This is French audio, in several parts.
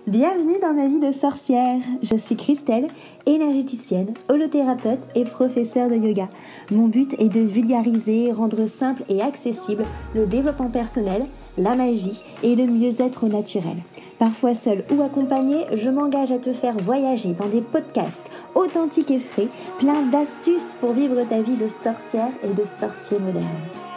Bienvenue dans ma vie de sorcière. Je suis Christelle, énergéticienne, holothérapeute et professeure de yoga. Mon but est de vulgariser, rendre simple et accessible le développement personnel, la magie et le mieux-être naturel. Parfois seule ou accompagnée, je m'engage à te faire voyager dans des podcasts authentiques et frais, plein d'astuces pour vivre ta vie de sorcière et de sorcier moderne.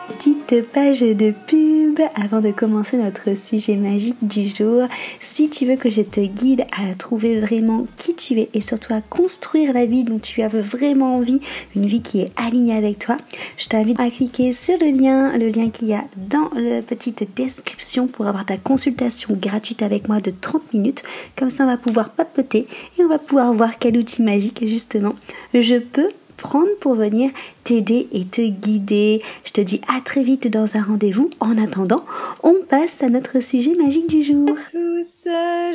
Petite page de pub avant de commencer notre sujet magique du jour. Si tu veux que je te guide à trouver vraiment qui tu es et surtout à construire la vie dont tu as vraiment envie, une vie qui est alignée avec toi, je t'invite à cliquer sur le lien qu'il y a dans la petite description pour avoir ta consultation gratuite avec moi de 30 minutes. Comme ça, on va pouvoir papoter et on va pouvoir voir quel outil magique justement je peux prendre pour venir t'aider et te guider. Je te dis à très vite dans un rendez-vous. En attendant, on passe à notre sujet magique du jour. Bonjour à tous,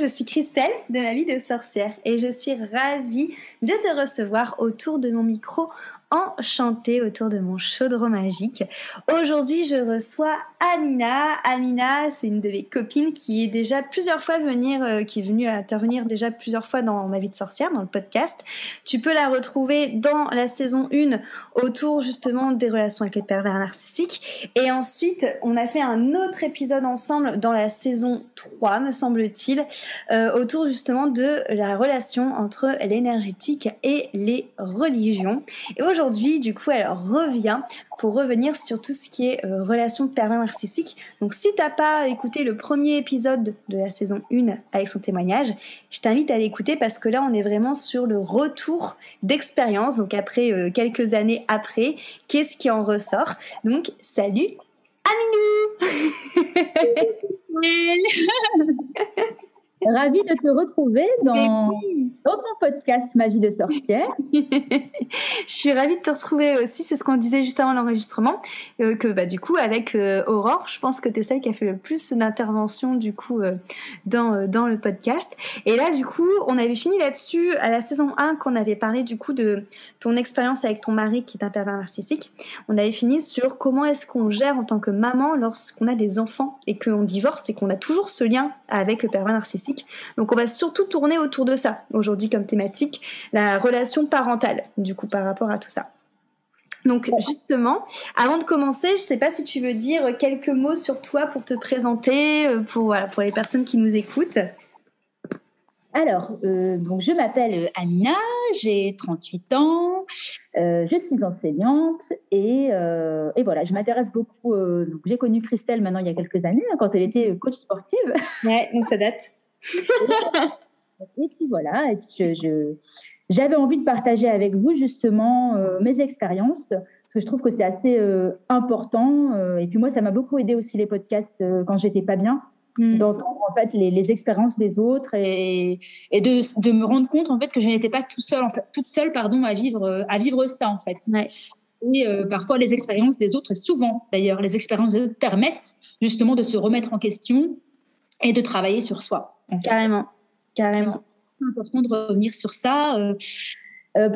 je suis Christelle de ma vie de sorcière et je suis ravie de te recevoir autour de mon micro enchantée, autour de mon chaudron magique. Aujourd'hui, je reçois Amina. Amina, c'est une de mes copines qui est déjà plusieurs fois qui est venue intervenir déjà plusieurs fois dans ma vie de sorcière, dans le podcast. Tu peux la retrouver dans la saison 1 autour justement des relations avec les pervers narcissiques. Et ensuite, on a fait un autre épisode ensemble dans la saison 3, me semble-t-il, autour justement de la relation entre l'énergétique et les religions. Et aujourd'hui, du coup, elle revient pour revenir sur tout ce qui est relation pervers narcissique. Donc, si t'as pas écouté le premier épisode de la saison 1 avec son témoignage, je t'invite à l'écouter parce que là, on est vraiment sur le retour d'expérience. Donc, après quelques années après, qu'est-ce qui en ressort? Donc, salut Aminou. Ravie de te retrouver dans ton podcast Ma vie de sorcière. Je suis ravie de te retrouver aussi, c'est ce qu'on disait juste avant l'enregistrement, que du coup avec Aurore, je pense que tu es celle qui a fait le plus d'interventions du coup dans le podcast. Et là du coup, on avait fini là-dessus à la saison 1 qu'on avait parlé du coup de ton expérience avec ton mari qui est un pervers narcissique. On avait fini sur comment est-ce qu'on gère en tant que maman lorsqu'on a des enfants et qu'on divorce et qu'on a toujours ce lien avec le pervers narcissique. Donc on va surtout tourner autour de ça aujourd'hui comme thématique, la relation parentale du coup par rapport à tout ça. Donc justement, avant de commencer, je ne sais pas si tu veux dire quelques mots sur toi pour te présenter, pour les personnes qui nous écoutent. Alors, donc je m'appelle Amina, j'ai 38 ans, je suis enseignante et voilà, je m'intéresse beaucoup. Donc j'ai connu Christelle maintenant il y a quelques années, quand elle était coach sportive. Ouais, donc ça date. Et puis voilà, j'avais envie de partager avec vous justement mes expériences, parce que je trouve que c'est assez important. Et puis moi, ça m'a beaucoup aidé aussi les podcasts quand j'étais pas bien, d'entendre en fait les expériences des autres et de me rendre compte en fait que je n'étais pas toute seule à vivre ça en fait. Ouais. Et parfois les expériences des autres, et souvent d'ailleurs les expériences des autres permettent justement de se remettre en question et de travailler sur soi. En fait. Carrément. C'est important de revenir sur ça.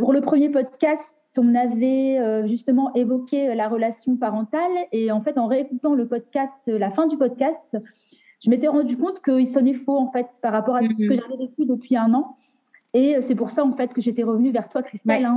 Pour le premier podcast, on avait justement évoqué la relation parentale et en fait, en réécoutant le podcast, la fin du podcast, je m'étais rendu compte qu'il sonnait faux en fait par rapport à tout ce que j'avais vécu depuis 1 an. Et c'est pour ça en fait que j'étais revenue vers toi, Christelle,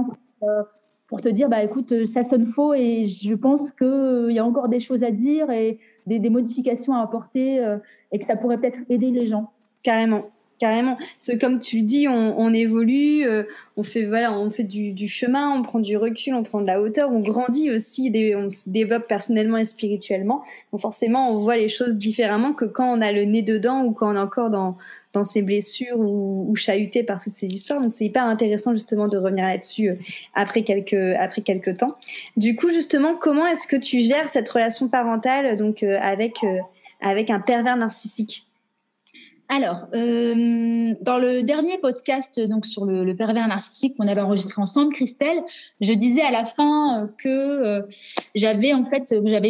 pour te dire, écoute, ça sonne faux et je pense qu'il y a encore des choses à dire et des modifications à apporter et que ça pourrait peut-être aider les gens. Carrément. Parce que comme tu dis, on évolue, on fait du chemin, on prend du recul, on prend de la hauteur, on grandit aussi, on se développe personnellement et spirituellement. Donc forcément, on voit les choses différemment que quand on a le nez dedans ou quand on est encore dans ses blessures ou chahuté par toutes ces histoires. Donc c'est hyper intéressant justement de revenir là-dessus après quelques temps. Du coup, justement, comment est-ce que tu gères cette relation parentale donc avec un pervers narcissique? Alors, dans le dernier podcast donc sur le pervers narcissique qu'on avait enregistré ensemble, Christelle, je disais à la fin que j'avais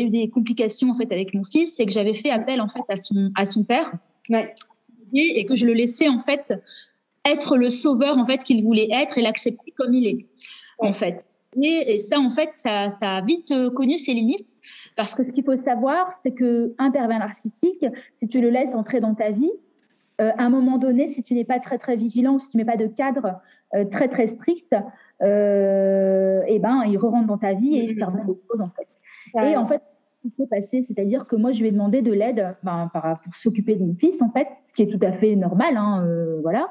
eu des complications en fait avec mon fils et que j'avais fait appel en fait à son père, et que je le laissais en fait être le sauveur en fait qu'il voulait être et l'accepter comme il est en fait. Et ça en fait ça a vite connu ses limites, parce que ce qu'il faut savoir, c'est que un pervers narcissique, si tu le laisses entrer dans ta vie, à un moment donné, si tu n'es pas très, très vigilant ou si tu ne mets pas de cadre très, très strict, et ben, il re-rentre dans ta vie et il se permet des choses, en fait. Ouais. Et en fait, ce qui s'est passé, c'est-à-dire que moi, je lui ai demandé de l'aide pour s'occuper de mon fils, en fait, ce qui est tout à fait normal, hein, voilà.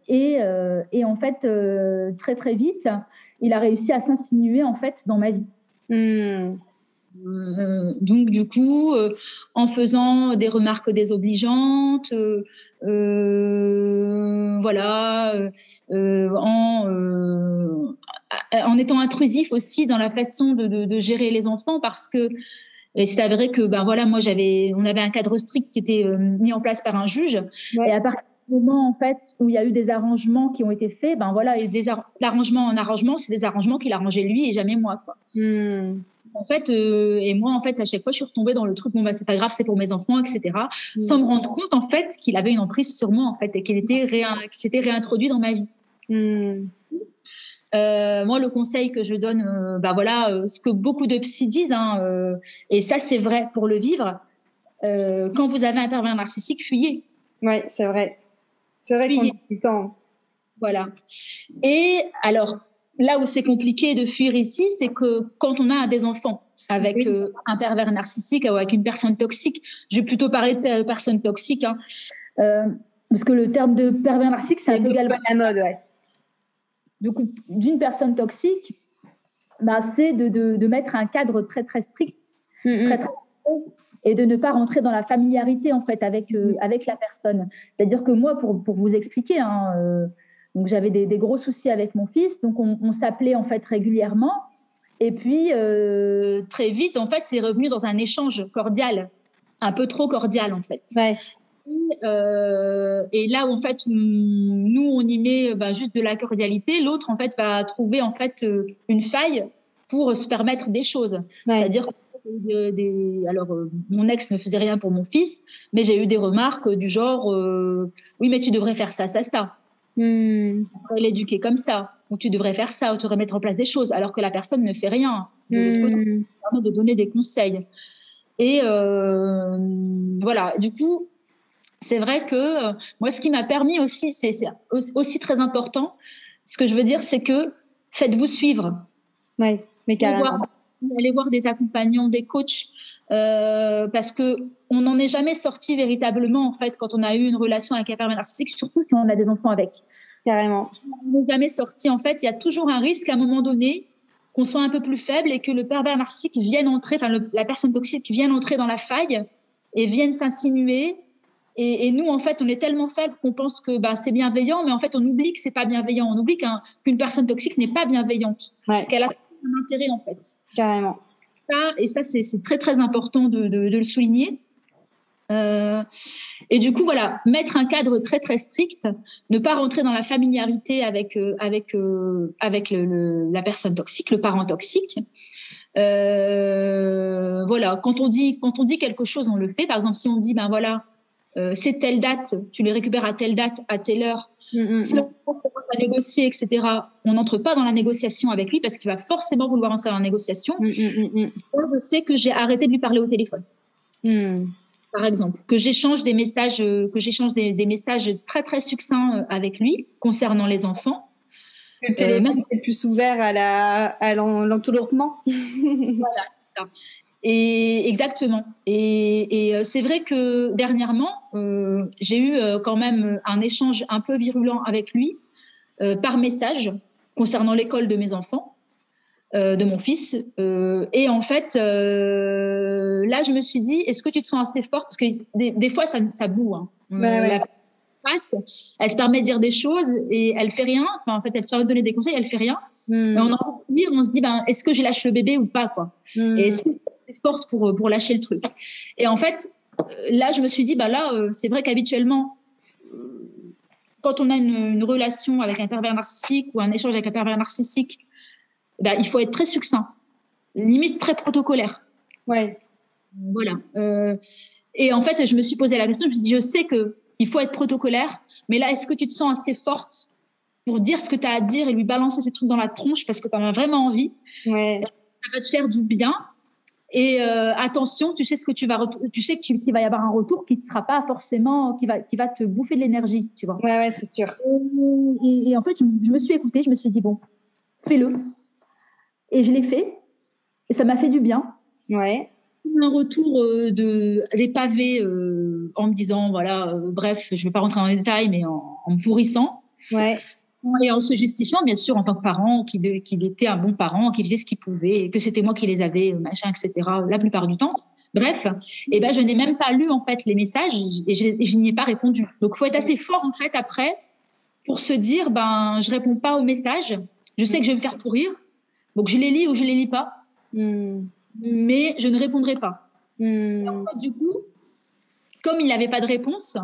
Et en fait, très, très vite, il a réussi à s'insinuer, en fait, dans ma vie. Donc du coup, en faisant des remarques désobligeantes, voilà, en étant intrusif aussi dans la façon de gérer les enfants, parce que c'est avéré que ben voilà, on avait un cadre strict qui était mis en place par un juge, et à partir du moment en fait où il y a eu des arrangements qui ont été faits, ben voilà, et l'arrangement en arrangement, c'est des arrangements qu'il arrangeait lui et jamais moi, quoi. En fait, et moi, en fait, à chaque fois, je suis retombée dans le truc, bon, bah, c'est pas grave, c'est pour mes enfants, etc. Sans me rendre compte, en fait, qu'il avait une emprise sur moi, en fait, et qu'il s'était réintroduit dans ma vie. Moi, le conseil que je donne, ce que beaucoup de psys disent, hein, et ça, c'est vrai pour le vivre, quand vous avez un pervers narcissique, fuyez. Oui, c'est vrai. C'est vrai qu'on dit tout le temps. Voilà. Et alors, là où c'est compliqué de fuir ici, c'est que quand on a des enfants avec un pervers narcissique ou avec une personne toxique, je vais plutôt parler de personne toxique, hein, parce que le terme de pervers narcissique, c'est un peu également la mode, ouais. Donc, d'une personne toxique, c'est de mettre un cadre très, très strict, très, très et de ne pas rentrer dans la familiarité, en fait, avec la personne. C'est-à-dire que moi, pour vous expliquer, hein, donc j'avais des gros soucis avec mon fils, donc on s'appelait, en fait, régulièrement. Et puis, très vite, en fait, c'est revenu dans un échange cordial, un peu trop cordial, en fait. Ouais. Et là, en fait, nous, on y met juste de la cordialité. L'autre, en fait, va trouver en fait une faille pour se permettre des choses. Ouais. C'est-à-dire que mon ex ne faisait rien pour mon fils, mais j'ai eu des remarques du genre oui, mais tu devrais faire ça, ça, ça. On devrait l'éduquer comme ça, ou tu devrais faire ça, ou tu devrais mettre en place des choses, alors que la personne ne fait rien. De l'autre côté, ça permet de donner des conseils. Et voilà, du coup, c'est vrai que moi, ce qui m'a permis aussi, c'est aussi très important, ce que je veux dire, c'est que faites-vous suivre. Oui, mais carrément. Allez voir des accompagnants, des coachs, parce qu'on n'en est jamais sorti véritablement, en fait, quand on a eu une relation avec un pervers narcissique, surtout si on a des enfants avec. Carrément. On n'est jamais sorti, en fait. Il y a toujours un risque, à un moment donné, qu'on soit un peu plus faible et que le pervers narcissique vienne entrer, la personne toxique vienne entrer dans la faille et vienne s'insinuer. Et nous, en fait, on est tellement faibles qu'on pense que c'est bienveillant, mais en fait, on oublie que c'est pas bienveillant. On oublie qu'une personne toxique n'est pas bienveillante, qu'elle a un intérêt, en fait. Carrément. Ça, c'est très, très important de le souligner. Et du coup, voilà, mettre un cadre très, très strict, ne pas rentrer dans la familiarité avec la personne toxique, le parent toxique. Voilà, quand on dit quelque chose, on le fait. Par exemple, si on dit, c'est telle date, tu les récupères à telle date, à telle heure. Si on va négocier, etc., on n'entre pas dans la négociation avec lui parce qu'il va forcément vouloir entrer dans la négociation. Moi, je sais que j'ai arrêté de lui parler au téléphone. Par exemple, que j'échange des messages, des messages très, très succincts avec lui concernant les enfants. Parce que le téléphone est plus ouvert à l'entourloupenement. Voilà, c'est ça. Et exactement. Et c'est vrai que dernièrement, j'ai eu quand même un échange un peu virulent avec lui par message concernant l'école de mes enfants, de mon fils. Et en fait, là, je me suis dit, est-ce que tu te sens assez forte? Parce que des fois, ça boue. Hein. La passe, elle se permet de dire des choses et elle fait rien. Enfin, en fait, elle se permet de donner des conseils, elle fait rien. Et on se dit, est-ce que je lâche le bébé ou pas, quoi? Et est-ce que c'est forte pour lâcher le truc? Et en fait, là, je me suis dit, c'est vrai qu'habituellement, quand on a une relation avec un pervers narcissique ou un échange avec un pervers narcissique, il faut être très succinct, limite très protocolaire. Ouais. Voilà. Et en fait, je me suis posé la question, je me suis dit, je sais qu'il faut être protocolaire, mais là, est-ce que tu te sens assez forte pour dire ce que tu as à dire et lui balancer ces trucs dans la tronche parce que tu en as vraiment envie? Ouais. Ça va te faire du bien. Et attention, tu sais tu sais qu'il va y avoir un retour qui ne sera pas forcément, qui va te bouffer de l'énergie, tu vois. Ouais, c'est sûr. Et en fait, je me suis écoutée, je me suis dit bon, fais-le. Et je l'ai fait, et ça m'a fait du bien. Ouais. Un retour des pavés en me disant voilà, bref, je ne vais pas rentrer dans les détails, mais en me pourrissant. Ouais. Et en se justifiant, bien sûr, en tant que parent, qu'il était un bon parent, qu'il faisait ce qu'il pouvait, que c'était moi qui les avais, machin, etc., la plupart du temps. Bref, et ben, je n'ai même pas lu, en fait, les messages et je n'y ai pas répondu. Donc, il faut être assez fort, en fait, après, pour se dire, ben, je réponds pas aux messages. Je sais que je vais me faire pourrir. Donc, je les lis ou je les lis pas. Mais je ne répondrai pas. Et en fait, du coup, comme il n'avait pas de réponse,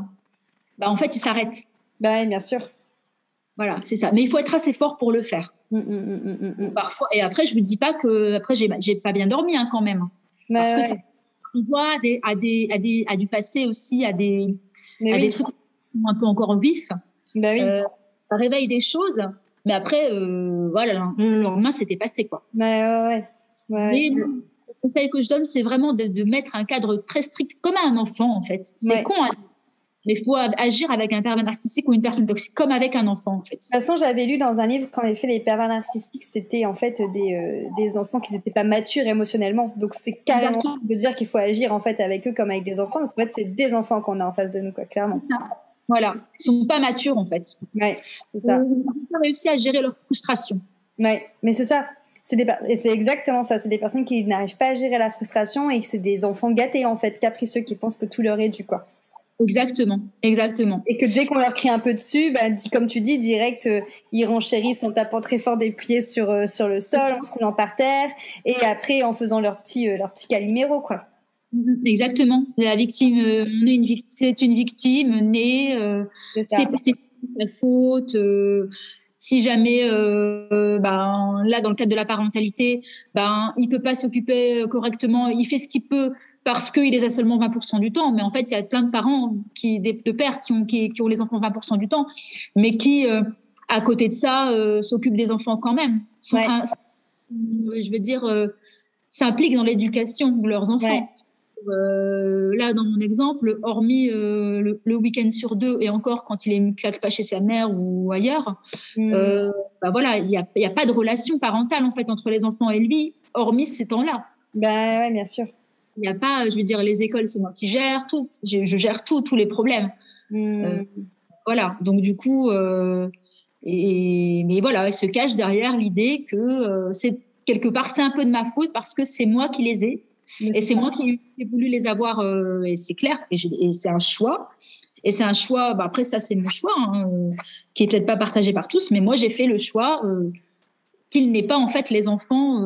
ben, en fait, il s'arrête. Ben, bien sûr. Voilà, c'est ça. Mais il faut être assez fort pour le faire. Parfois, et après, je vous dis pas que après j'ai pas bien dormi hein, quand même, parce que on voit à du passé aussi, à des trucs un peu encore vifs. Ça réveille des choses, mais après, voilà, le lendemain c'était passé quoi. Mais le conseil que je donne, c'est vraiment de mettre un cadre très strict, comme à un enfant en fait. C'est con. Mais il faut agir avec un pervers narcissique ou une personne toxique comme avec un enfant, en fait. De toute façon, j'avais lu dans un livre qu'en effet, les pervers narcissiques, c'était en fait des enfants qui n'étaient pas matures émotionnellement. Donc, c'est carrément de dire qu'il faut agir en fait avec eux comme avec des enfants, parce qu'en fait, c'est des enfants qu'on a en face de nous, quoi, clairement. Voilà, ils sont pas matures, en fait. Ouais, c'est ça. Ils n'ont pas réussi à gérer leur frustration. Ouais, mais c'est ça. Et c'est exactement ça. C'est des personnes qui n'arrivent pas à gérer la frustration et que c'est des enfants gâtés, en fait, capricieux, qui pensent que tout leur est dû, quoi. Exactement, exactement. Et que dès qu'on leur crie un peu dessus, bah, comme tu dis, direct, ils renchérissent en tapant très fort des pieds sur le sol, en se roulant par terre, et après en faisant leur petit Calimero, quoi. Exactement. La victime, c'est une victime née, c'est sa faute. Si jamais, ben là dans le cadre de la parentalité, ben il peut pas s'occuper correctement, il fait ce qu'il peut parce qu'il les a seulement 20% du temps, mais en fait il y a plein de parents de pères qui ont les enfants 20% du temps, mais qui à côté de ça s'occupent des enfants quand même. Je veux dire, s'impliquent dans l'éducation de leurs enfants. Là, dans mon exemple, hormis le week-end sur 2, et encore quand il ne claque pas chez sa mère ou ailleurs, bah voilà, il y a pas de relation parentale en fait entre les enfants et lui, hormis ces temps-là. Ben ouais, bien sûr. Il n'y a pas, je veux dire, les écoles, c'est moi qui gère tout, je gère tous les problèmes. Voilà, donc du coup, mais voilà, il se cache derrière l'idée que c'est quelque part, c'est un peu de ma faute parce que c'est moi qui les ai. Et c'est moi qui ai voulu les avoir, et c'est clair, et c'est un choix. Et c'est un choix, bah après ça c'est mon choix, hein, qui est peut-être pas partagé par tous, mais moi j'ai fait le choix qu'il n'ait pas en fait les enfants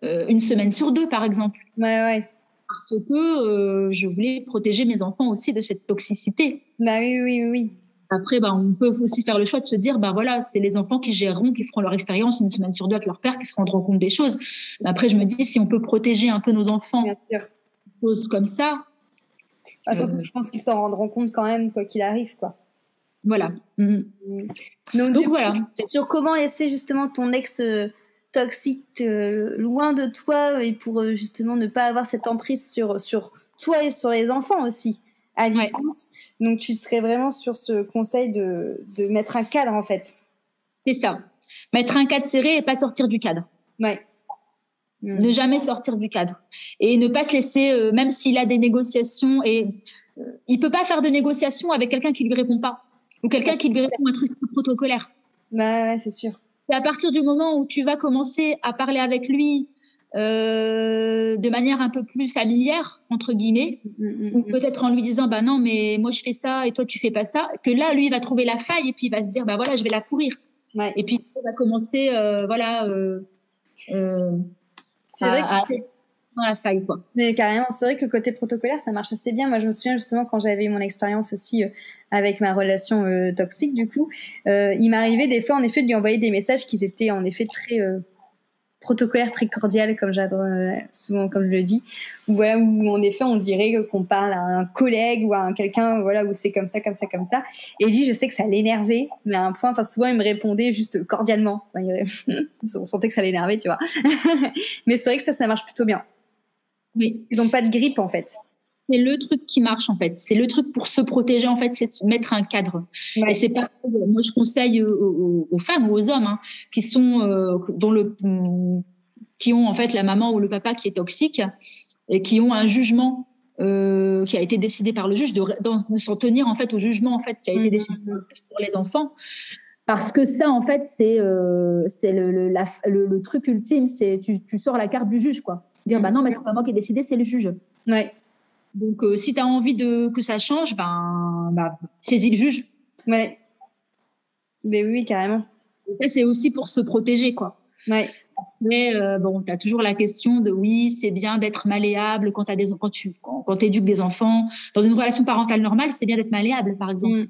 une semaine sur 2 par exemple. Parce que je voulais protéger mes enfants aussi de cette toxicité. Bah oui. Après, bah, on peut aussi faire le choix de se dire, bah voilà, c'est les enfants qui géreront, qui feront leur expérience une semaine sur 2 avec leur père, qui se rendront compte des choses. Mais après, je me dis, si on peut protéger un peu nos enfants, choses comme ça. Surtout, je pense qu'ils s'en rendront compte quand même, quoi qu'il arrive, quoi. Voilà. Donc voilà. Sur comment laisser justement ton ex toxique loin de toi et pour justement ne pas avoir cette emprise sur toi et sur les enfants aussi. À distance. Donc, tu serais vraiment sur ce conseil de mettre un cadre, en fait. C'est ça. Mettre un cadre serré et pas sortir du cadre. Ne jamais sortir du cadre. Et ne pas se laisser, même s'il a des négociations, et il peut pas faire de négociations avec quelqu'un qui lui répond pas. Ou quelqu'un qui lui répond un truc protocolaire. Ouais, c'est sûr. Et à partir du moment où tu vas commencer à parler avec lui de manière un peu plus familière, entre guillemets, ou peut-être en lui disant bah non mais moi je fais ça et toi tu fais pas ça, que là lui il va trouver la faille et puis il va se dire bah voilà je vais la pourrir. Et puis il va commencer c'est vrai que dans la faille quoi. Mais carrément, c'est vrai que le côté protocolaire ça marche assez bien. Moi je me souviens justement quand j'avais eu mon expérience aussi avec ma relation toxique du coup, il m'arrivait des fois en effet de lui envoyer des messages qui étaient en effet très protocolaire, très cordial, comme j'adore souvent, comme je le dis, où, voilà, où en effet on dirait qu'on parle à un collègue ou à quelqu'un, voilà, où c'est comme ça, comme ça, comme ça. Et lui, je sais que ça l'énervait, mais à un point, enfin souvent il me répondait juste cordialement. Enfin, on sentait que ça l'énervait, tu vois. Mais c'est vrai que ça marche plutôt bien. Oui. Ils ont pas de grippe en fait. C'est le truc qui marche en fait. C'est le truc pour se protéger en fait, c'est de mettre un cadre. Ouais. Et c'est pas. Moi, je conseille aux femmes ou aux hommes qui sont qui ont en fait la maman ou le papa qui est toxique et qui ont un jugement qui a été décidé par le juge de s'en tenir en fait au jugement en fait qui a été décidé pour les enfants. Parce que ça, en fait, c'est le truc ultime, c'est tu sors la carte du juge, quoi. Dire, bah non, mais c'est pas moi qui ai décidé, c'est le juge. Ouais. Donc, si tu as envie que ça change, saisis le juge. Ouais. Mais oui, carrément. Et ça, c'est aussi pour se protéger, quoi. Ouais. Mais bon, tu as toujours la question de oui, c'est bien d'être malléable quand tu éduques des enfants. Dans une relation parentale normale, c'est bien d'être malléable, par exemple.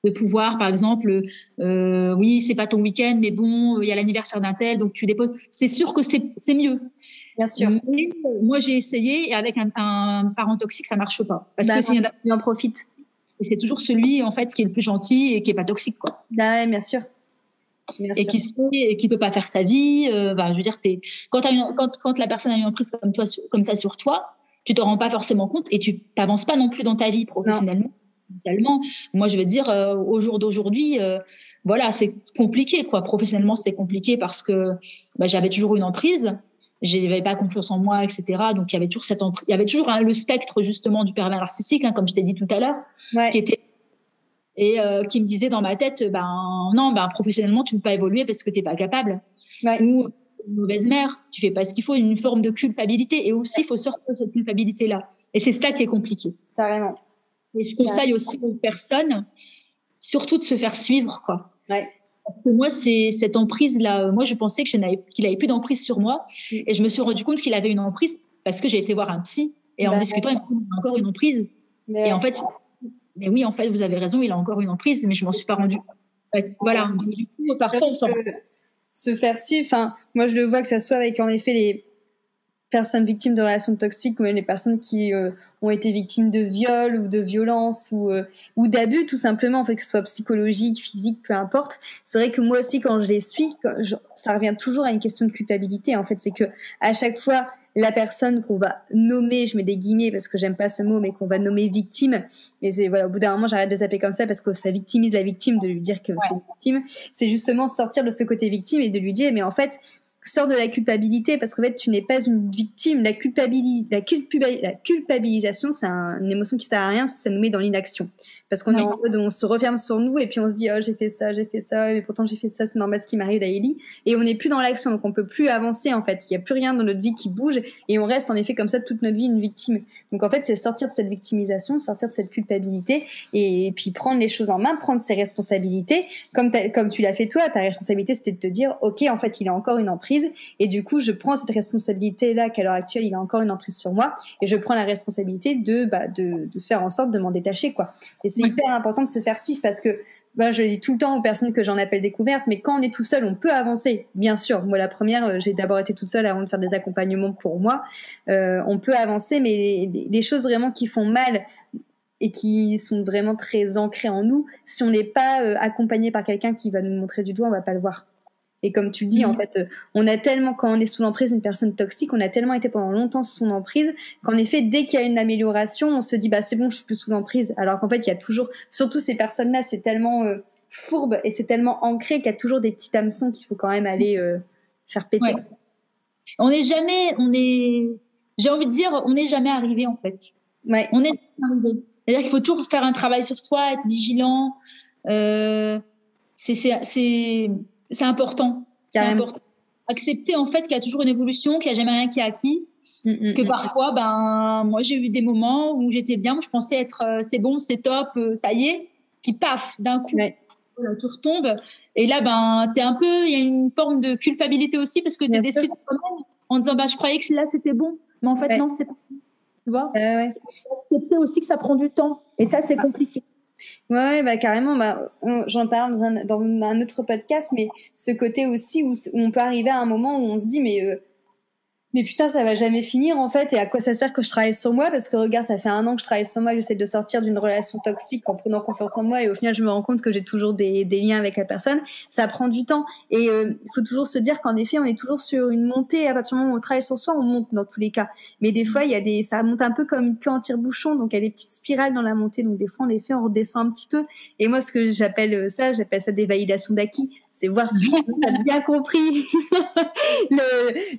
De pouvoir, par exemple, oui, c'est pas ton week-end, mais bon, il y a l'anniversaire d'un tel, donc tu déposes. C'est sûr que c'est mieux. Bien sûr. Mais moi, j'ai essayé et avec un parent toxique, ça marche pas. Parce que s'il y en profite. Et c'est toujours celui, en fait, qui est le plus gentil et qui est pas toxique, quoi. Ouais, bien sûr. Et qui peut pas faire sa vie. Je veux dire, quand la personne a une emprise comme ça sur toi, tu te rends pas forcément compte et tu t'avances pas non plus dans ta vie professionnellement. Moi, je veux dire, au jour d'aujourd'hui, voilà, c'est compliqué, quoi. Professionnellement, c'est compliqué parce que j'avais toujours une emprise, j'avais pas confiance en moi, etc. Donc, il y avait toujours il y avait toujours le spectre justement du pervers narcissique, comme je t'ai dit tout à l'heure, qui était et qui me disait dans ma tête, non, professionnellement, tu peux pas évoluer parce que t'es pas capable. Ou une mauvaise mère, tu fais pas ce qu'il faut, une forme de culpabilité. Et aussi, il faut sortir de cette culpabilité-là. Et c'est ça qui est compliqué. Carrément. Et je conseille aussi aux personnes, surtout de se faire suivre, quoi. Ouais. Parce que moi, c'est cette emprise-là. Moi, je pensais qu'il avait plus d'emprise sur moi. Et je me suis rendu compte qu'il avait une emprise parce que j'ai été voir un psy. Et en discutant, il m'a dit, il a encore une emprise. Et en fait, mais oui, en fait, vous avez raison, il a encore une emprise, mais je m'en suis pas rendue. Voilà. Du coup, parfois, on se faire suivre. Enfin, moi, je le vois que ça soit avec, en effet, les personnes victimes de relations toxiques ou même les personnes qui ont été victimes de viol ou de violence ou d'abus, tout simplement, en fait, que ce soit psychologique, physique, peu importe. C'est vrai que moi aussi, quand je les suis, ça revient toujours à une question de culpabilité. En fait, c'est que à chaque fois, la personne qu'on va nommer, je mets des guillemets parce que j'aime pas ce mot, mais qu'on va nommer victime, et c'est, voilà, au bout d'un moment, j'arrête de s'appeler comme ça parce que ça victimise la victime de lui dire que c'est une victime. C'est justement sortir de ce côté victime et de lui dire, mais en fait, sors de la culpabilité parce qu'en fait, tu n'es pas une victime. La culpabilisation, c'est une émotion qui sert à rien parce que ça nous met dans l'inaction. Parce qu'on est en mode, on se referme sur nous et puis on se dit, oh, j'ai fait ça, mais pourtant j'ai fait ça, c'est normal ce qui m'arrive, Daily. Et on n'est plus dans l'action, donc on peut plus avancer, en fait. Il n'y a plus rien dans notre vie qui bouge et on reste, en effet, comme ça, toute notre vie, une victime. Donc, en fait, c'est sortir de cette victimisation, sortir de cette culpabilité et puis prendre les choses en main, prendre ses responsabilités. Comme tu l'as fait toi, ta responsabilité, c'était de te dire, OK, en fait, il a encore une emprise et du coup, je prends cette responsabilité-là qu'à l'heure actuelle, il a encore une emprise sur moi et je prends la responsabilité de faire en sorte de m'en détacher, quoi. Et c'est hyper important de se faire suivre parce que je le dis tout le temps aux personnes que j'en appelle découvertes, mais quand on est tout seul, on peut avancer. Bien sûr, moi la première, j'ai d'abord été toute seule avant de faire des accompagnements pour moi. On peut avancer, mais les choses vraiment qui font mal et qui sont vraiment très ancrées en nous, si on n'est pas accompagné par quelqu'un qui va nous montrer du doigt, on va pas le voir. Et comme tu le dis, en fait, on a tellement, quand on est sous l'emprise d'une personne toxique, on a tellement été pendant longtemps sous son emprise qu'en effet, dès qu'il y a une amélioration, on se dit, c'est bon, je suis plus sous l'emprise. Alors qu'en fait, il y a toujours, surtout ces personnes-là, c'est tellement fourbe et c'est tellement ancré qu'il y a toujours des petits hameçons qu'il faut quand même aller faire péter. Ouais. J'ai envie de dire, on n'est jamais arrivé, en fait. Ouais. On est arrivé. C'est-à-dire qu'il faut toujours faire un travail sur soi, être vigilant. C'est important. C'est important. Accepter, en fait, qu'il y a toujours une évolution, qu'il n'y a jamais rien qui est acquis. Que parfois, moi, j'ai eu des moments où j'étais bien, où je pensais être, c'est bon, c'est top, ça y est. Puis paf, d'un coup, voilà, tu retombes. Et là, il y a une forme de culpabilité aussi parce que tu es déçu de toi-même en disant, je croyais que là, c'était bon. Mais en fait, non, c'est pas bon. Tu vois? Accepter aussi que ça prend du temps. Et ça, c'est compliqué. Ouais, bah carrément. J'en parle dans un autre podcast, mais ce côté aussi où on peut arriver à un moment où on se dit mais putain, ça va jamais finir en fait. Et à quoi ça sert que je travaille sur moi? Parce que regarde, ça fait 1 an que je travaille sur moi, j'essaie de sortir d'une relation toxique en prenant confiance en moi. Et au final, je me rends compte que j'ai toujours des liens avec la personne. Ça prend du temps. Et il faut toujours se dire qu'en effet, on est toujours sur une montée. À partir du moment où on travaille sur soi, on monte dans tous les cas. Mais des fois, ça monte un peu comme une queue en tire-bouchon. Donc, il y a des petites spirales dans la montée. Donc, des fois, en effet, on redescend un petit peu. Et moi, ce que j'appelle ça des validations d'acquis. C'est voir si tu as bien compris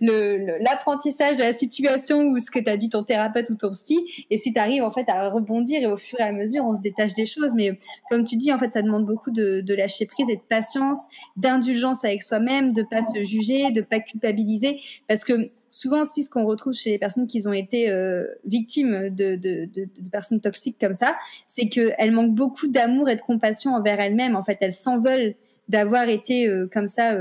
l'apprentissage de la situation ou ce que t'a dit ton thérapeute ou ton psy. Et si tu arrives en fait à rebondir et au fur et à mesure, on se détache des choses. Mais comme tu dis, en fait, ça demande beaucoup de lâcher prise et de patience, d'indulgence avec soi-même, de pas se juger, de pas culpabiliser. Parce que souvent aussi, ce qu'on retrouve chez les personnes qui ont été victimes de personnes toxiques comme ça, c'est qu'elles manquent beaucoup d'amour et de compassion envers elles-mêmes. En fait, elles s'en veulent d'avoir été comme ça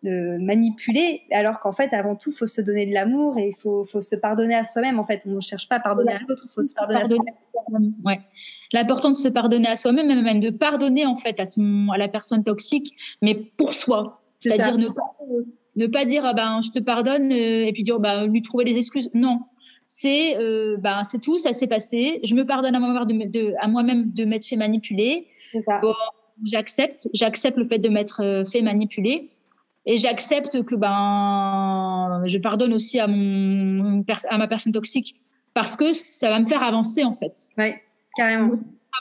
manipulées, alors qu'en fait, avant tout, faut se donner de l'amour et il faut se pardonner à soi-même. En fait, on ne cherche pas à pardonner à l'autre, il faut se pardonner à soi-même. Ouais. L'important de se pardonner à soi-même, même de pardonner en fait à la personne toxique, mais pour soi. C'est-à-dire ne pas dire je te pardonne et puis dire lui trouver des excuses. Non. C'est tout, ça s'est passé. Je me pardonne à moi-même de m'être fait manipuler. C'est ça. Bon, j'accepte le fait de m'être fait manipuler et j'accepte que je pardonne aussi à ma personne toxique parce que ça va me faire avancer en fait. Ouais, carrément.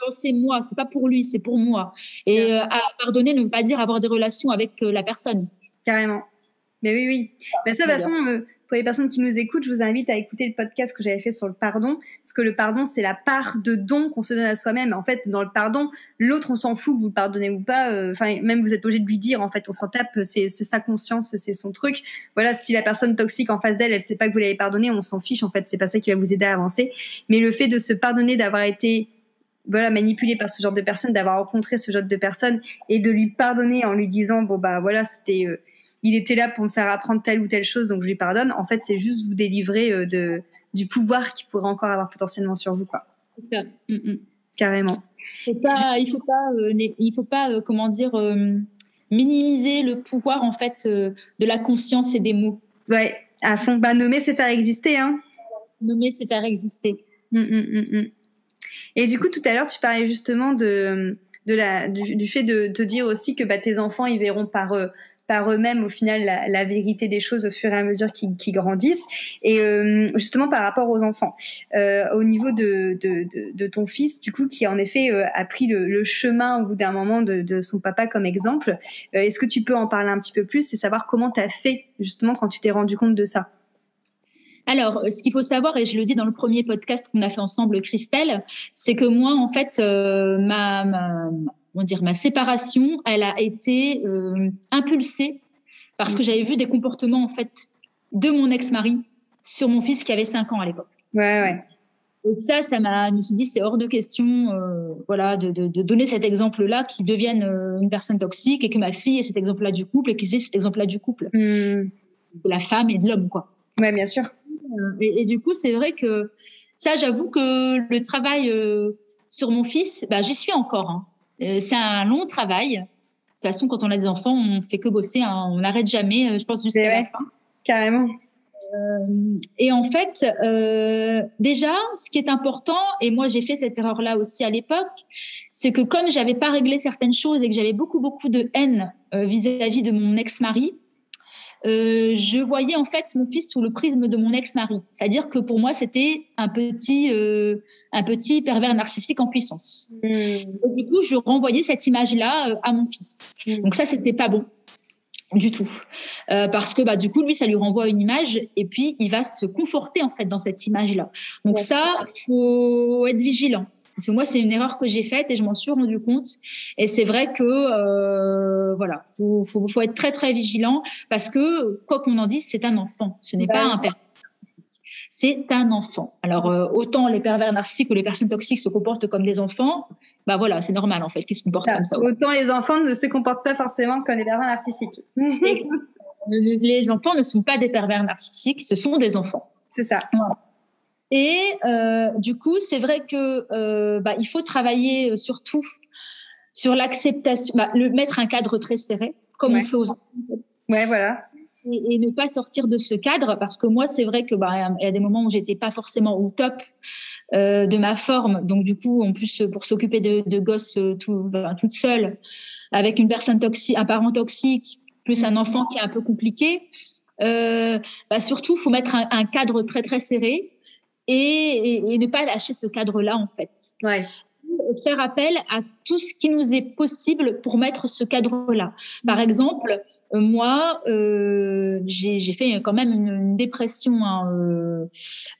Avancer moi, c'est pas pour lui, c'est pour moi. Et pardonner ne veut pas dire avoir des relations avec la personne. Carrément. Mais oui. Ça, de toute façon, pour les personnes qui nous écoutent, je vous invite à écouter le podcast que j'avais fait sur le pardon, parce que le pardon, c'est la part de don qu'on se donne à soi-même. En fait, dans le pardon, l'autre, on s'en fout que vous le pardonnez ou pas. Même vous êtes obligé de lui dire, en fait, on s'en tape, c'est sa conscience, c'est son truc. Voilà, si la personne toxique en face d'elle, elle sait pas que vous l'avez pardonné, on s'en fiche, en fait, c'est pas ça qui va vous aider à avancer. Mais le fait de se pardonner, d'avoir été manipulé par ce genre de personne, d'avoir rencontré ce genre de personne et de lui pardonner en lui disant c'était il était là pour me faire apprendre telle ou telle chose, donc je lui pardonne. En fait, c'est juste vous délivrer du pouvoir qu'il pourrait encore avoir potentiellement sur vous, quoi. C'est ça. Carrément. Il faut pas minimiser le pouvoir en fait de la conscience et des mots. Ouais, à fond. Nommer, c'est faire exister, hein. Nommer, c'est faire exister. Et du coup, tout à l'heure, tu parlais justement du fait de te dire aussi que tes enfants, ils verront par eux-mêmes au final la vérité des choses au fur et à mesure qu'ils grandissent. Et justement par rapport aux enfants, au niveau de ton fils, du coup, qui en effet a pris le chemin au bout d'un moment de son papa comme exemple, est-ce que tu peux en parler un petit peu plus et savoir comment t'as fait justement quand tu t'es rendu compte de ça? Alors, ce qu'il faut savoir, et je le dis dans le premier podcast qu'on a fait ensemble, Christelle, c'est que moi, en fait, ma séparation, elle a été impulsée parce que j'avais vu des comportements en fait de mon ex-mari sur mon fils qui avait 5 ans à l'époque. Ouais. Et je me suis dit c'est hors de question, de donner cet exemple-là qui devienne une personne toxique et que ma fille ait cet exemple-là du couple et qu'ils aient cet exemple-là du couple, de la femme et de l'homme, quoi. Ouais, bien sûr. Et du coup, c'est vrai que ça, j'avoue que le travail sur mon fils, j'y suis encore. Hein. C'est un long travail. De toute façon, quand on a des enfants, on fait que bosser. Hein. On n'arrête jamais, je pense, jusqu'à la fin. Carrément. Et en fait, déjà, ce qui est important, et moi j'ai fait cette erreur-là aussi à l'époque, c'est que comme j'avais pas réglé certaines choses et que j'avais beaucoup de haine vis-à-vis de mon ex-mari, je voyais en fait mon fils sous le prisme de mon ex-mari. C'est-à-dire que pour moi, c'était un petit pervers narcissique en puissance. Et du coup, je renvoyais cette image-là à mon fils. Donc ça, c'était pas bon du tout. Parce que du coup, lui, ça lui renvoie une image et puis il va se conforter en fait dans cette image-là. Donc ça, faut être vigilant. Parce que moi, c'est une erreur que j'ai faite et je m'en suis rendu compte. Et c'est vrai que faut être très très vigilant parce que quoi qu'on en dise, c'est un enfant. Ce n'est pas un pervers. C'est un enfant. Alors autant les pervers narcissiques ou les personnes toxiques se comportent comme des enfants, c'est normal en fait qu'ils se comportent comme ça. Autant les enfants ne se comportent pas forcément comme des pervers narcissiques. Les enfants ne sont pas des pervers narcissiques, ce sont des enfants. C'est ça. Voilà. Et du coup, c'est vrai que il faut travailler surtout sur l'acceptation, mettre un cadre très serré, comme on fait aux enfants. En fait. Ouais, voilà. Et ne pas sortir de ce cadre, parce que moi, c'est vrai que il y a des moments où j'étais pas forcément au top de ma forme. Donc du coup, en plus, pour s'occuper de gosses toute seule, avec une personne toxique, un parent toxique, plus un enfant qui est un peu compliqué. Surtout, faut mettre un cadre très très serré et ne pas lâcher ce cadre-là en fait. Ouais. Faire appel à tout ce qui nous est possible pour mettre ce cadre-là. Par exemple, moi, j'ai fait quand même une dépression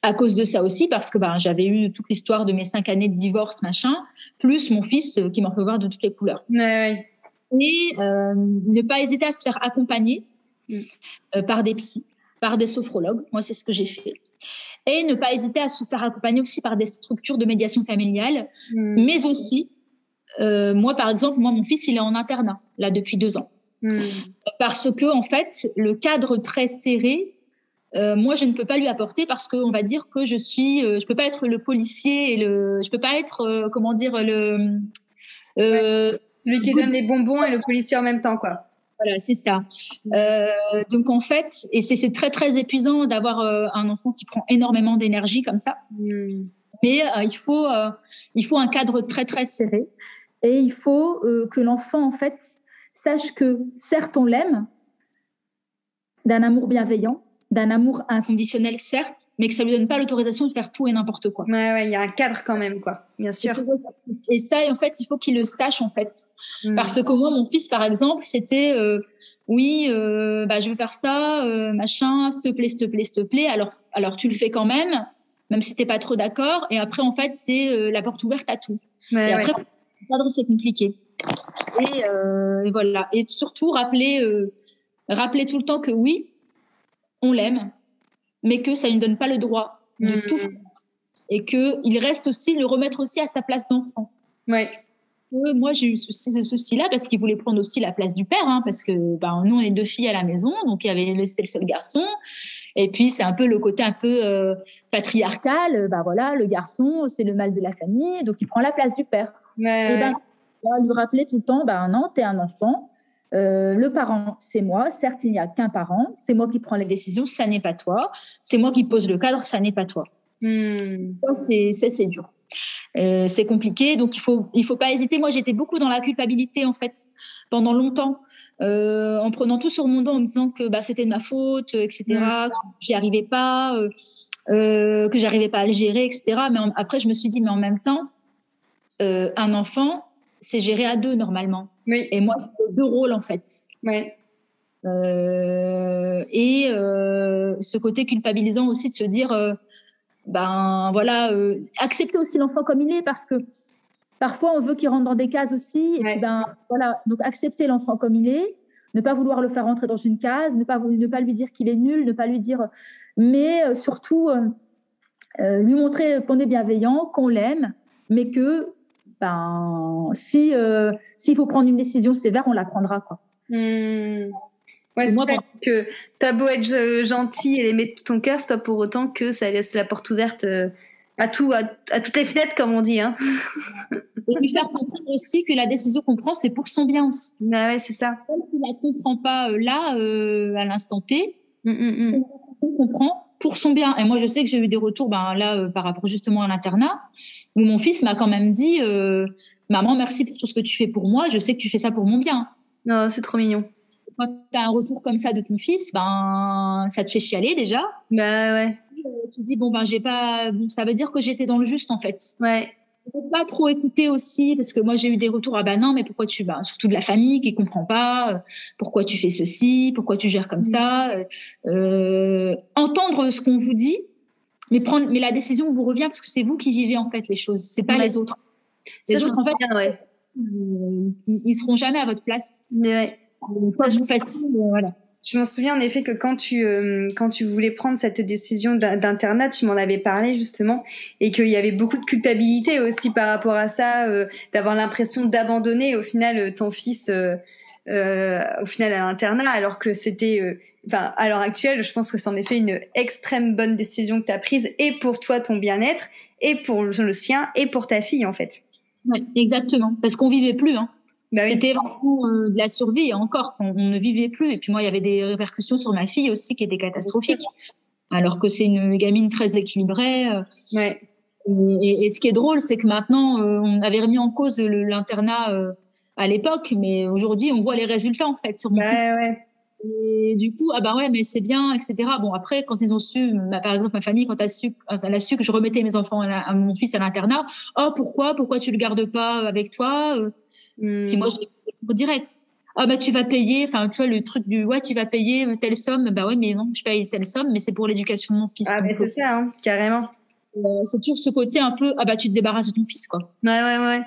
à cause de ça aussi, parce que j'avais eu toute l'histoire de mes 5 années de divorce, machin, plus mon fils qui m'en fait voir de toutes les couleurs. Ouais. Et ne pas hésiter à se faire accompagner par des psys, par des sophrologues. Moi, c'est ce que j'ai fait. Et ne pas hésiter à se faire accompagner aussi par des structures de médiation familiale, mais aussi, moi, par exemple, mon fils, il est en internat, là, depuis 2 ans. Parce que, en fait, le cadre très serré, moi, je ne peux pas lui apporter parce qu'on va dire que je peux pas être le policier je peux pas être, celui qui donne les bonbons et le policier en même temps, quoi. Voilà, c'est ça. Donc en fait, et c'est très très épuisant d'avoir un enfant qui prend énormément d'énergie comme ça. Mais il faut un cadre très très serré, et il faut que l'enfant en fait sache que certes on l'aime, d'un amour bienveillant, d'un amour inconditionnel certes, mais que ça lui donne pas l'autorisation de faire tout et n'importe quoi. Ouais, il y a un cadre quand même, quoi. Bien sûr. Et ça, en fait, il faut qu'il le sache, en fait. Parce que moi, mon fils, par exemple, c'était je veux faire ça, machin, s'il te plaît, s'il te plaît, s'il te plaît. Alors tu le fais quand même si t'es pas trop d'accord. Et après, en fait, c'est la porte ouverte à tout. Et après, le cadre, c'est compliqué. Et voilà. Et surtout, rappeler tout le temps que oui, on l'aime, mais que ça ne donne pas le droit de tout faire. Et qu'il reste aussi, le remettre aussi à sa place d'enfant. Ouais. Moi, j'ai eu ce souci-là parce qu'il voulait prendre aussi la place du père, parce que nous, on est 2 filles à la maison, donc c'était le seul garçon. Et puis, c'est un peu le côté un peu patriarcal. Voilà, le garçon, c'est le mâle de la famille, donc il prend la place du père. Et on lui rappelait tout le temps, non, t'es un enfant. Le parent, c'est moi. Certes, il n'y a qu'un parent. C'est moi qui prends les décisions, ça n'est pas toi. C'est moi qui pose le cadre, ça n'est pas toi. Ça, c'est dur. C'est compliqué, donc il faut pas hésiter. Moi, j'étais beaucoup dans la culpabilité en fait pendant longtemps, en prenant tout sur mon dos, en me disant que c'était de ma faute, etc. Que j'y arrivais pas, que j'arrivais pas à le gérer, etc. Mais après, je me suis dit, mais en même temps, un enfant, c'est géré à 2 normalement. Oui. Et moi, j'ai 2 rôles en fait. Ouais. Ce côté culpabilisant aussi de se dire accepter aussi l'enfant comme il est, parce que parfois on veut qu'il rentre dans des cases aussi, et puis donc accepter l'enfant comme il est, ne pas vouloir le faire rentrer dans une case, ne pas lui dire qu'il est nul, ne pas lui dire, mais surtout lui montrer qu'on est bienveillant, qu'on l'aime, mais que s'il faut prendre une décision sévère, on la prendra, quoi. Ouais, c'est ça, que t'as beau être gentil et l'aimer de tout ton cœur, c'est pas pour autant que ça laisse la porte ouverte à toutes les fenêtres, comme on dit. Et lui faire comprendre aussi que la décision qu'on prend, c'est pour son bien aussi. Ouais, c'est ça. Même s'il la comprend pas à l'instant T, on comprend pour son bien. Et moi, je sais que j'ai eu des retours par rapport justement à l'internat, où mon fils m'a quand même dit maman, merci pour tout ce que tu fais pour moi, je sais que tu fais ça pour mon bien. Non, c'est trop mignon. Quand tu as un retour comme ça de ton fils, ça te fait chialer déjà. Ouais. Tu dis ça veut dire que j'étais dans le juste en fait. Ouais. Faut pas trop écouter aussi, parce que moi j'ai eu des retours non, mais pourquoi surtout de la famille qui comprend pas, pourquoi tu fais ceci, pourquoi tu gères comme ça. Entendre ce qu'on vous dit, mais la décision vous revient, parce que c'est vous qui vivez en fait les choses, c'est pas les autres. Les autres en fait, ils seront jamais à votre place. Ouais. Quoi que vous fassiez, voilà. Je m'en souviens en effet que quand tu voulais prendre cette décision d'internat, tu m'en avais parlé justement, et qu'il y avait beaucoup de culpabilité aussi par rapport à ça, d'avoir l'impression d'abandonner au final ton fils au final à l'internat, alors que c'était, à l'heure actuelle, je pense que c'est en effet une extrême bonne décision que tu as prise, et pour toi, ton bien-être, et pour le sien, et pour ta fille, en fait. Ouais, exactement, parce qu'on vivait plus, hein. Bah oui. C'était vraiment de la survie, et encore, on ne vivait plus. Et puis moi, il y avait des répercussions sur ma fille aussi qui étaient catastrophiques, alors que c'est une gamine très équilibrée. Ouais. Et ce qui est drôle, c'est que maintenant, on avait remis en cause l'internat à l'époque, mais aujourd'hui, on voit les résultats, en fait, sur mon fils. Ouais. Et du coup, mais c'est bien, etc. Bon, après, quand ils ont su, par exemple, ma famille, quand elle a su que je remettais mes enfants à mon fils à l'internat, pourquoi tu le gardes pas avec toi? Puis moi, je l'ai direct. Tu vas payer, tu vois, le truc tu vas payer telle somme. Mais non, je paye telle somme, mais c'est pour l'éducation de mon fils. Mais c'est ça, hein, carrément. C'est toujours ce côté un peu, tu te débarrasses de ton fils, quoi. Ouais.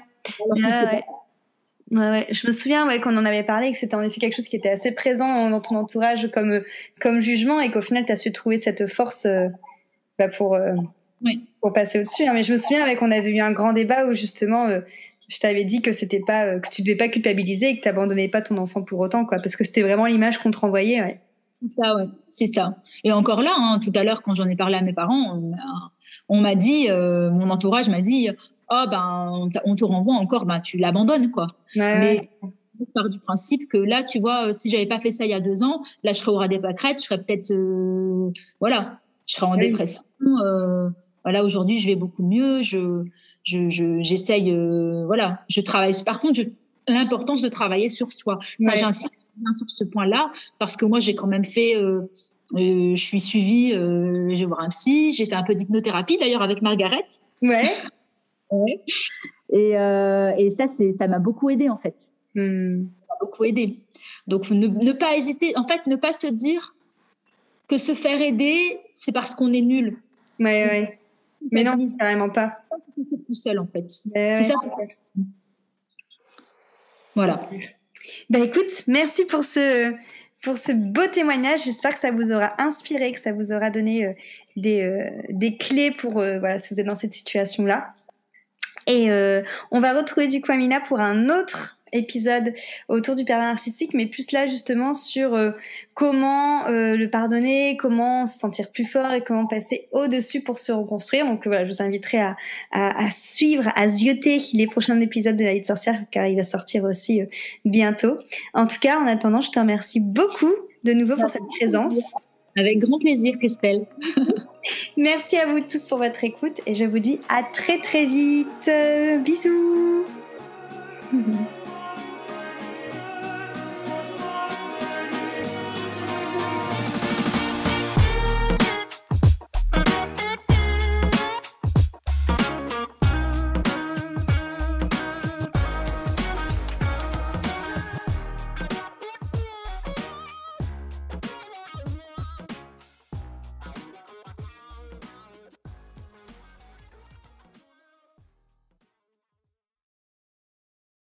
Je me souviens qu'on en avait parlé et que c'était en effet quelque chose qui était assez présent dans ton entourage comme jugement, et qu'au final, tu as su trouver cette force pour passer au-dessus. Mais je me souviens qu'on avait eu un grand débat où justement, je t'avais dit que c'était pas, que tu devais pas culpabiliser et que tu n'abandonnais pas ton enfant pour autant, quoi, parce que c'était vraiment l'image qu'on te renvoyait. Ouais. C'est ça. Et encore là, hein, tout à l'heure, quand j'en ai parlé à mes parents, on m'a dit, mon entourage m'a dit, on te renvoie encore, tu l'abandonnes, quoi. Mais je pars du principe que là, tu vois, si j'avais pas fait ça il y a 2 ans, là, je serais au ras des pâquerettes, je serais peut-être, je serais en dépression. Aujourd'hui, je vais beaucoup mieux, j'essaye, je travaille. Par contre, l'importance de travailler sur soi. Ça, j'insiste bien sur ce point-là, parce que moi, j'ai quand même fait, je suis suivie, je vais voir un psy, j'ai fait un peu d'hypnothérapie, d'ailleurs, avec Margaret. Ouais. Et ça m'a beaucoup aidée, en fait. Ça m'a beaucoup aidée. Donc, ne pas hésiter, en fait, ne pas se dire que se faire aider, c'est parce qu'on est nul. Ouais. Mais non, carrément pas. C'est tout seul, en fait. C'est ça. Voilà. Écoute, merci pour ce beau témoignage. J'espère que ça vous aura inspiré, que ça vous aura donné des clés pour si vous êtes dans cette situation-là. Et on va retrouver du coup Amina pour un autre épisode autour du pervers narcissique, mais plus là justement sur comment le pardonner, comment se sentir plus fort et comment passer au-dessus pour se reconstruire. Donc je vous inviterai à suivre, à zioter les prochains épisodes de La Vie de Sorcière, car il va sortir aussi bientôt. En tout cas, en attendant, je te remercie beaucoup de nouveau pour cette présence. Avec grand plaisir, Christelle. Merci à vous tous pour votre écoute et je vous dis à très très vite. Bisous.